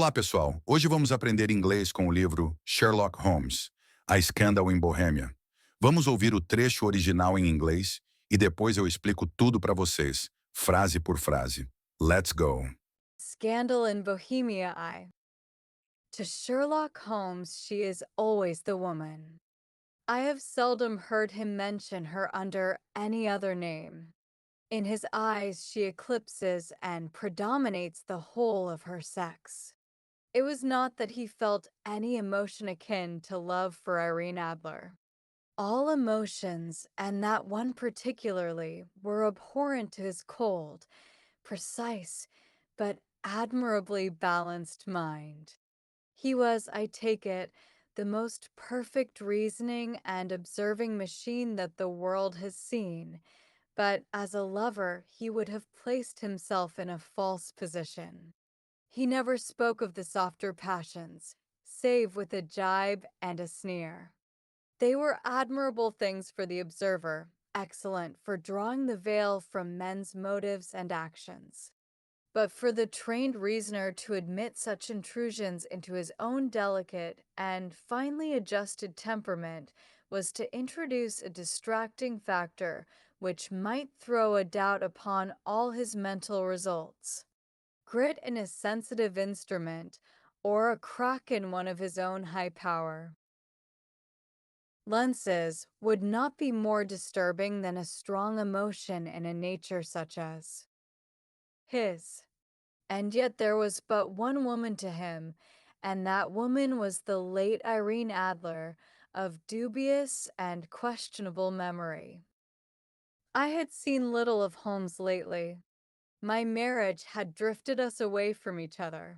Olá, pessoal! Hoje vamos aprender inglês com o livro Sherlock Holmes, A Escândalo em Bohemia. Vamos ouvir o trecho original em inglês e depois eu explico tudo para vocês, frase por frase. Let's go! Scandal in Bohemia To Sherlock Holmes she is always the woman. I have seldom heard him mention her under any other name. In his eyes she eclipses and predominates the whole of her sex. It was not that he felt any emotion akin to love for Irene Adler. All emotions, and that one particularly, were abhorrent to his cold, precise, but admirably balanced mind. He was, I take it, the most perfect reasoning and observing machine that the world has seen, but as a lover he would have placed himself in a false position. He never spoke of the softer passions, save with a jibe and a sneer. They were admirable things for the observer, excellent for drawing the veil from men's motives and actions. But for the trained reasoner to admit such intrusions into his own delicate and finely adjusted temperament was to introduce a distracting factor which might throw a doubt upon all his mental results. Grit in a sensitive instrument, or a crack in one of his own high power. Lenses would not be more disturbing than a strong emotion in a nature such as his. And yet there was but one woman to him, and that woman was the late Irene Adler, of dubious and questionable memory. I had seen little of Holmes lately. My marriage had drifted us away from each other.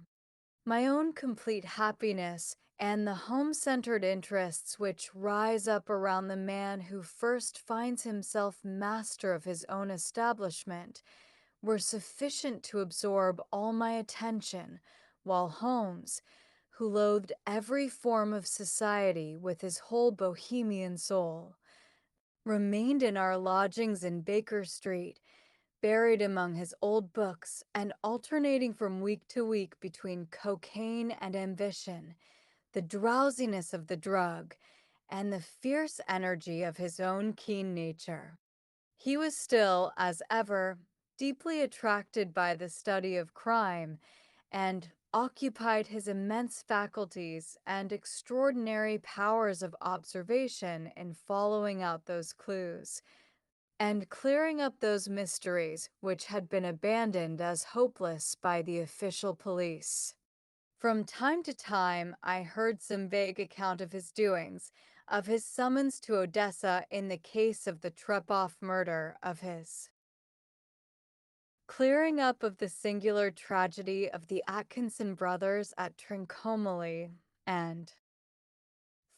My own complete happiness and the home-centered interests which rise up around the man who first finds himself master of his own establishment were sufficient to absorb all my attention, while Holmes, who loathed every form of society with his whole bohemian soul, remained in our lodgings in Baker Street, buried among his old books and alternating from week to week between cocaine and ambition, the drowsiness of the drug, and the fierce energy of his own keen nature. He was still, as ever, deeply attracted by the study of crime, and occupied his immense faculties and extraordinary powers of observation in following out those clues, and clearing up those mysteries which had been abandoned as hopeless by the official police. From time to time, I heard some vague account of his doings, of his summons to Odessa in the case of the Trepoff murder of his clearing up of the singular tragedy of the Atkinson brothers at Trincomalee, and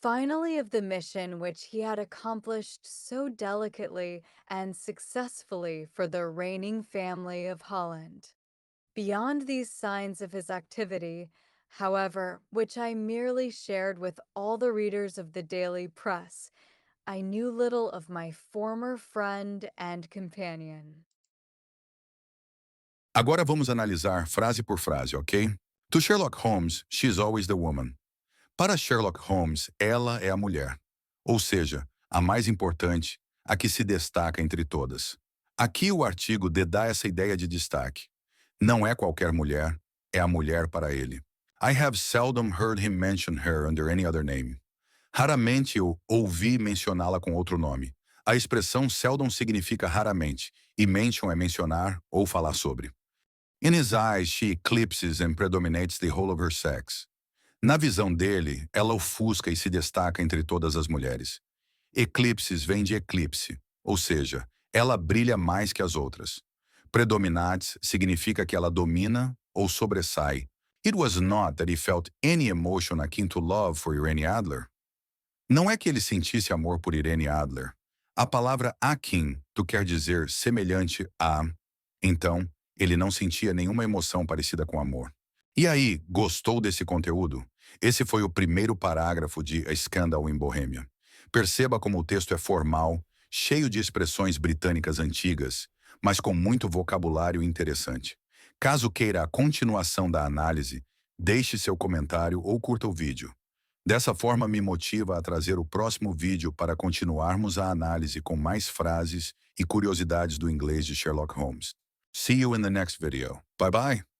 finally of the mission which he had accomplished so delicately and successfully for the reigning family of Holland. Beyond these signs of his activity, however, which I merely shared with all the readers of the daily press, I knew little of my former friend and companion. Agora vamos analisar frase por frase, ok? To Sherlock Holmes, she's always the woman. Para Sherlock Holmes, ela é a mulher. Ou seja, a mais importante, a que se destaca entre todas. Aqui o artigo dá essa ideia de destaque. Não é qualquer mulher, é a mulher para ele. I have seldom heard him mention her under any other name. Raramente eu ouvi mencioná-la com outro nome. A expressão seldom significa raramente, e mention é mencionar ou falar sobre. In his eyes, she eclipses and predominates the whole of her sex. Na visão dele, ela ofusca e se destaca entre todas as mulheres. Eclipses vem de eclipse, ou seja, ela brilha mais que as outras. Predominates significa que ela domina ou sobressai. It was not that he felt any emotion akin to love for Irene Adler. Não é que ele sentisse amor por Irene Adler. A palavra akin quer dizer semelhante a. Então, ele não sentia nenhuma emoção parecida com amor. E aí, gostou desse conteúdo? Esse foi o primeiro parágrafo de A Escândalo em Bohemia. Perceba como o texto é formal, cheio de expressões britânicas antigas, mas com muito vocabulário interessante. Caso queira a continuação da análise, Deixe seu comentário ou curta o vídeo. Dessa forma me motiva a trazer o próximo vídeo para continuarmos a análise com mais frases e curiosidades do inglês de Sherlock Holmes. See you in the next video. Bye bye!